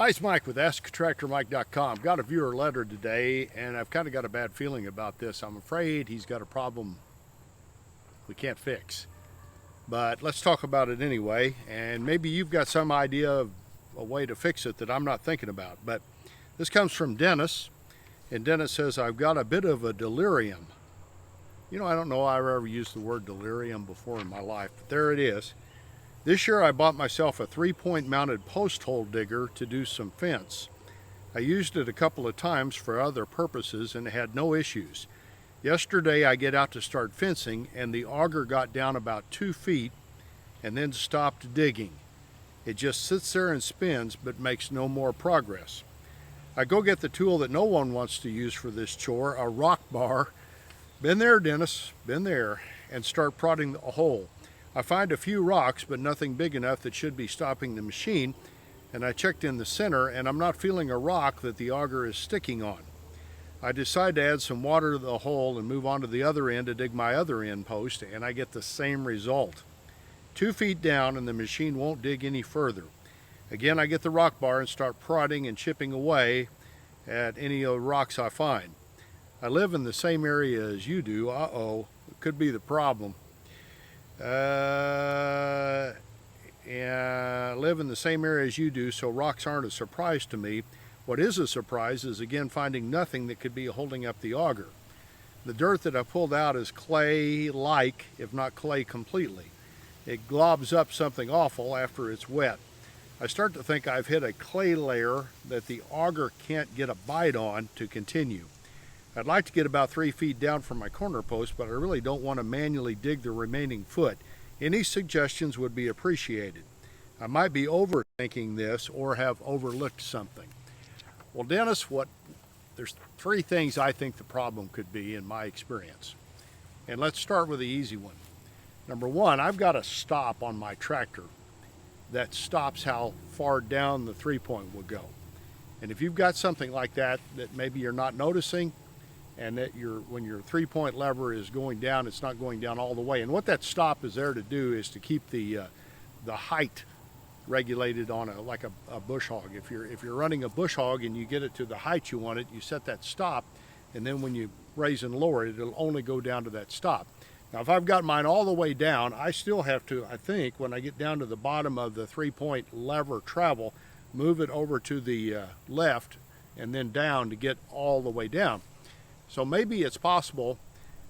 Hi, it's Mike with AskTractorMike.com. Got a viewer letter today, and I've kind of got a bad feeling about this. I'm afraid he's got a problem we can't fix. But let's talk about it anyway, and maybe you've got some idea of a way to fix it that I'm not thinking about. But this comes from Dennis, and Dennis says, I've got a bit of a delirium. You know, I don't know I've ever used the word delirium before in my life, but there it is. This year I bought myself a 3-point mounted post hole digger to do some fence. I used it a couple of times for other purposes and had no issues. Yesterday I get out to start fencing and the auger got down about 2 feet and then stopped digging. It just sits there and spins but makes no more progress. I go get the tool that no one wants to use for this chore, a rock bar. Been there, Dennis, been there, and start prodding a hole. I find a few rocks, but nothing big enough that should be stopping the machine, and I checked in the center, and I'm not feeling a rock that the auger is sticking on. I decide to add some water to the hole and move on to the other end to dig my other end post, and I get the same result. 2 feet down, and the machine won't dig any further. Again, I get the rock bar and start prodding and chipping away at any of the rocks I find. I live in the same area as you do. Uh-oh, it could be the problem. I live in the same area as you do, so rocks aren't a surprise to me. What is a surprise is again finding nothing that could be holding up the auger. The dirt that I pulled out is clay-like, if not clay completely. It globs up something awful after it's wet. I start to think I've hit a clay layer that the auger can't get a bite on to continue. I'd like to get about 3 feet down from my corner post, but I really don't want to manually dig the remaining foot. Any suggestions would be appreciated. I might be overthinking this or have overlooked something. Well, Dennis, there's 3 things I think the problem could be in my experience. And let's start with the easy one. Number 1, I've got a stop on my tractor that stops how far down the 3-point will go. And if you've got something like that maybe you're not noticing, and that when your 3-point lever is going down, it's not going down all the way. And what that stop is there to do is to keep the height regulated on like a bush hog. If you're running a bush hog and you get it to the height you want it, you set that stop, and then when you raise and lower it, it'll only go down to that stop. Now, if I've got mine all the way down, I still have to, I think, when I get down to the bottom of the 3-point lever travel, move it over to the left and then down to get all the way down. So maybe it's possible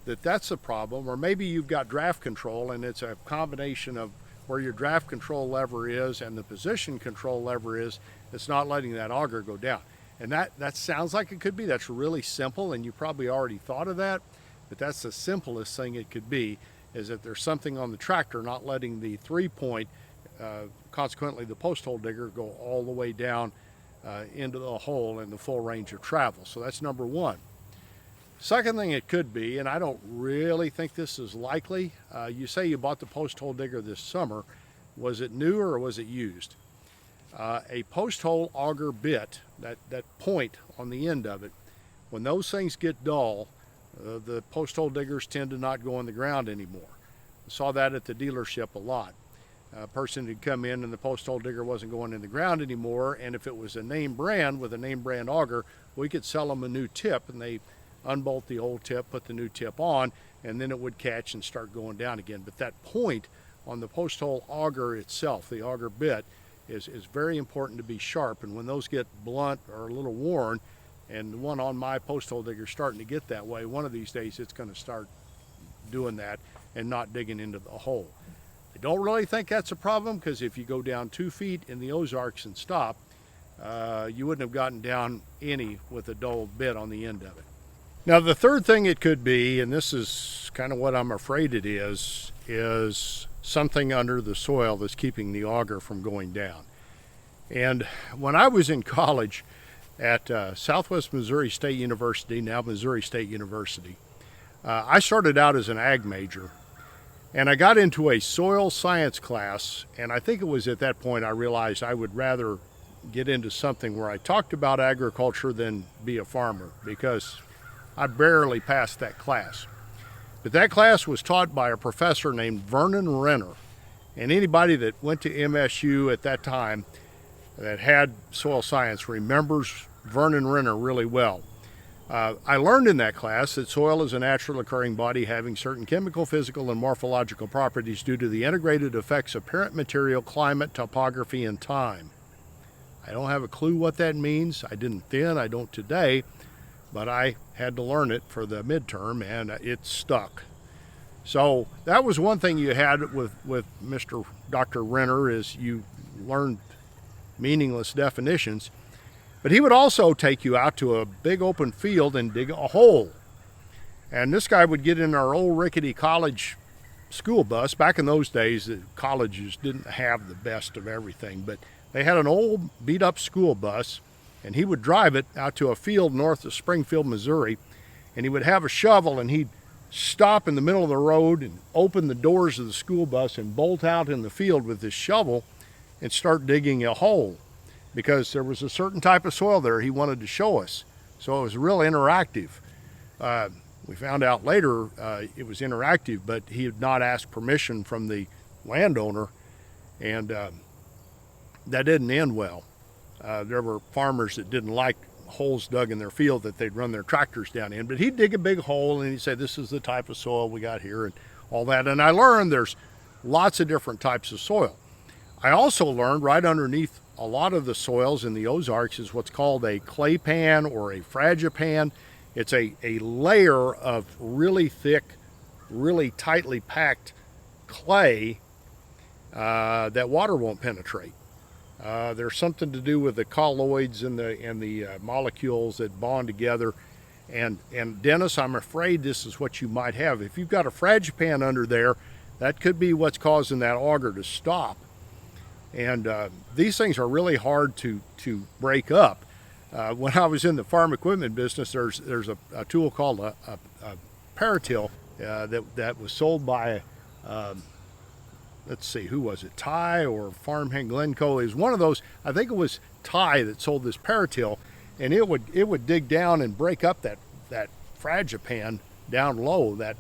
that that's the problem, or maybe you've got draft control and it's a combination of where your draft control lever is and the position control lever is that's not letting that auger go down. And that sounds like it could be. That's really simple, and you probably already thought of that, but that's the simplest thing it could be, is that there's something on the tractor not letting the 3-point, consequently the post hole digger, go all the way down into the hole in the full range of travel. So that's number 1. Second thing it could be, and I don't really think this is likely, you say you bought the post hole digger this summer. Was it new or was it used? A post hole auger bit, that point on the end of it, when those things get dull, the post hole diggers tend to not go in the ground anymore. I saw that at the dealership a lot. A person had come in and the post hole digger wasn't going in the ground anymore, and if it was a name brand with a name brand auger, we could sell them a new tip, and they unbolt the old tip, put the new tip on, and then it would catch and start going down again. But that point on the post hole auger itself, the auger bit, is very important to be sharp. And when those get blunt or a little worn, and the one on my post hole digger is starting to get that way, one of these days it's going to start doing that and not digging into the hole. I don't really think that's a problem, because if you go down 2 feet in the Ozarks and stop, you wouldn't have gotten down any with a dull bit on the end of it. Now, the third thing it could be, and this is kind of what I'm afraid it is something under the soil that's keeping the auger from going down. And when I was in college at Southwest Missouri State University, now Missouri State University, I started out as an ag major, and I got into a soil science class, and I think it was at that point I realized I would rather get into something where I talked about agriculture than be a farmer, because I barely passed that class. But that class was taught by a professor named Vernon Renner. And anybody that went to MSU at that time that had soil science remembers Vernon Renner really well. I learned in that class that soil is a natural occurring body having certain chemical, physical, and morphological properties due to the integrated effects of parent material, climate, topography, and time. I don't have a clue what that means. I didn't then, I don't today, but I had to learn it for the midterm, and it stuck. So that was one thing you had with Dr. Renner, is you learned meaningless definitions. But he would also take you out to a big open field and dig a hole. And this guy would get in our old rickety college school bus. Back in those days, the colleges didn't have the best of everything, but they had an old beat up school bus, and he would drive it out to a field north of Springfield, Missouri, and he would have a shovel, and he'd stop in the middle of the road and open the doors of the school bus and bolt out in the field with his shovel and start digging a hole, because there was a certain type of soil there he wanted to show us. So it was real interactive. We found out later it was interactive, but he had not asked permission from the landowner, and that didn't end well. There were farmers that didn't like holes dug in their field that they'd run their tractors down in, but he'd dig a big hole and he'd say, this is the type of soil we got here and all that. And I learned there's lots of different types of soil. I also learned right underneath a lot of the soils in the Ozarks is what's called a clay pan or a fragipan. It's a layer of really thick, really tightly packed clay that water won't penetrate. There's something to do with the colloids and the molecules that bond together. And Dennis, I'm afraid this is what you might have. If you've got a fragipan under there, that could be what's causing that auger to stop. And these things are really hard to break up. When I was in the farm equipment business, there's a tool called a paratill that was sold by, let's see, who was it? Ty or Farmhand Glencoe. It was one of those. I think it was Ty that sold this paratill, and it would dig down and break up that fragipan down low, that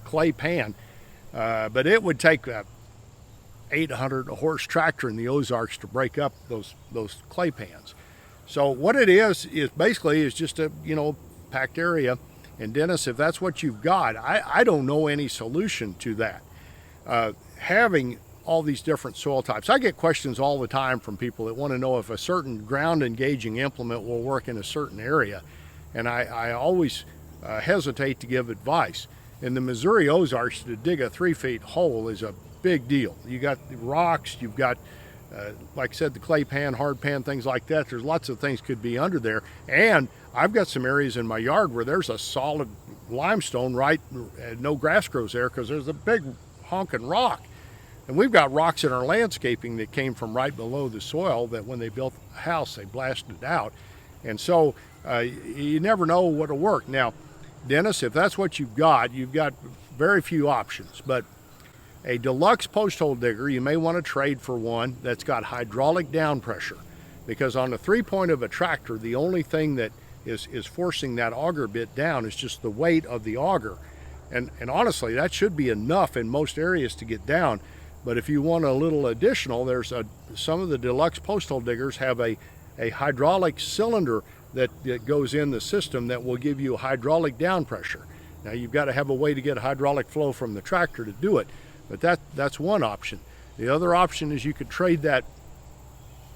clay pan. But it would take 800 horse tractor in the Ozarks to break up those clay pans. So what it is basically just a packed area. And Dennis, if that's what you've got, I don't know any solution to that. Having all these different soil types, I get questions all the time from people that want to know if a certain ground engaging implement will work in a certain area, and I always hesitate to give advice. In the Missouri Ozarks, to dig a 3-foot hole is a big deal. You got the rocks, you've got like I said, the clay pan, hard pan, things like that. There's lots of things could be under there. And I've got some areas in my yard where there's a solid limestone, right? No grass grows there because there's a big honking rock. And we've got rocks in our landscaping that came from right below the soil that when they built the house, they blasted it out. And so you never know what'll work. Now, Dennis, if that's what you've got very few options. But a deluxe post hole digger, you may want to trade for one that's got hydraulic down pressure, because on the 3-point of a tractor, the only thing that is forcing that auger bit down is just the weight of the auger. And honestly, that should be enough in most areas to get down. But if you want a little additional, some of the deluxe post hole diggers have a hydraulic cylinder that goes in the system that will give you hydraulic down pressure. Now you've got to have a way to get hydraulic flow from the tractor to do it. But that's one option. The other option is you could trade that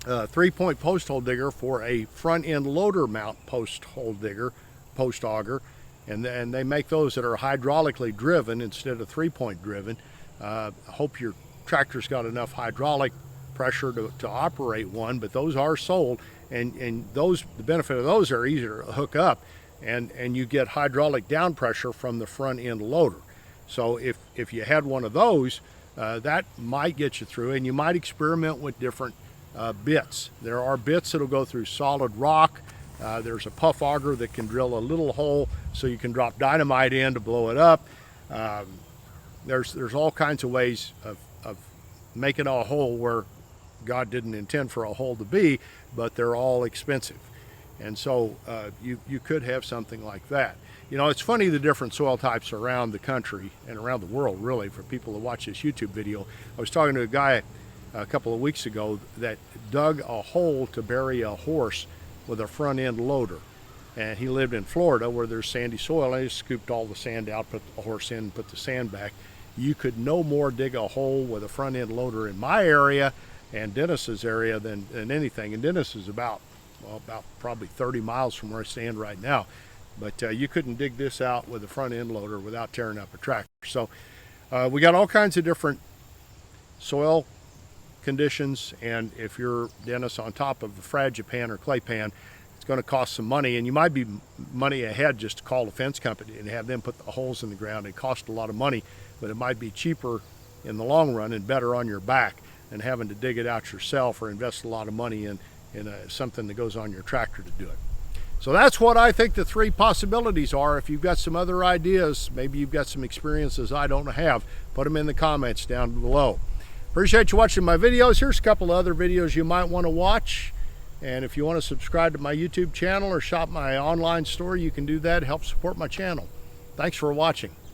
3-point post hole digger for a front end loader mount post hole digger, post auger, and they make those that are hydraulically driven instead of 3-point driven. I hope your tractor's got enough hydraulic pressure to operate one, but those are sold, and those, the benefit of those are easier to hook up, and you get hydraulic down pressure from the front end loader. So if you had one of those, that might get you through, and you might experiment with different bits. There are bits that'll go through solid rock. There's a puff auger that can drill a little hole so you can drop dynamite in to blow it up. There's all kinds of ways of making a hole where God didn't intend for a hole to be, but they're all expensive. And so you could have something like that. It's funny, the different soil types around the country and around the world, really, for people to watch this YouTube video. I was talking to a guy a couple of weeks ago that dug a hole to bury a horse with a front end loader. And he lived in Florida where there's sandy soil. I just scooped all the sand out, put the horse in, put the sand back. You could no more dig a hole with a front end loader in my area and Dennis's area than anything. And Dennis is about probably 30 miles from where I stand right now. But you couldn't dig this out with a front end loader without tearing up a tractor. So we got all kinds of different soil conditions, and if you're, Dennis, on top of a fragipan or clay pan, it's going to cost some money, and you might be money ahead just to call the fence company and have them put the holes in the ground. It costs a lot of money, but it might be cheaper in the long run and better on your back than having to dig it out yourself or invest a lot of money in something that goes on your tractor to do it. So that's what I think the three possibilities are. If you've got some other ideas, maybe you've got some experiences I don't have, put them in the comments down below. Appreciate you watching my videos. Here's a couple of other videos you might want to watch. And if you want to subscribe to my YouTube channel or shop my online store, you can do that. Help support my channel. Thanks for watching.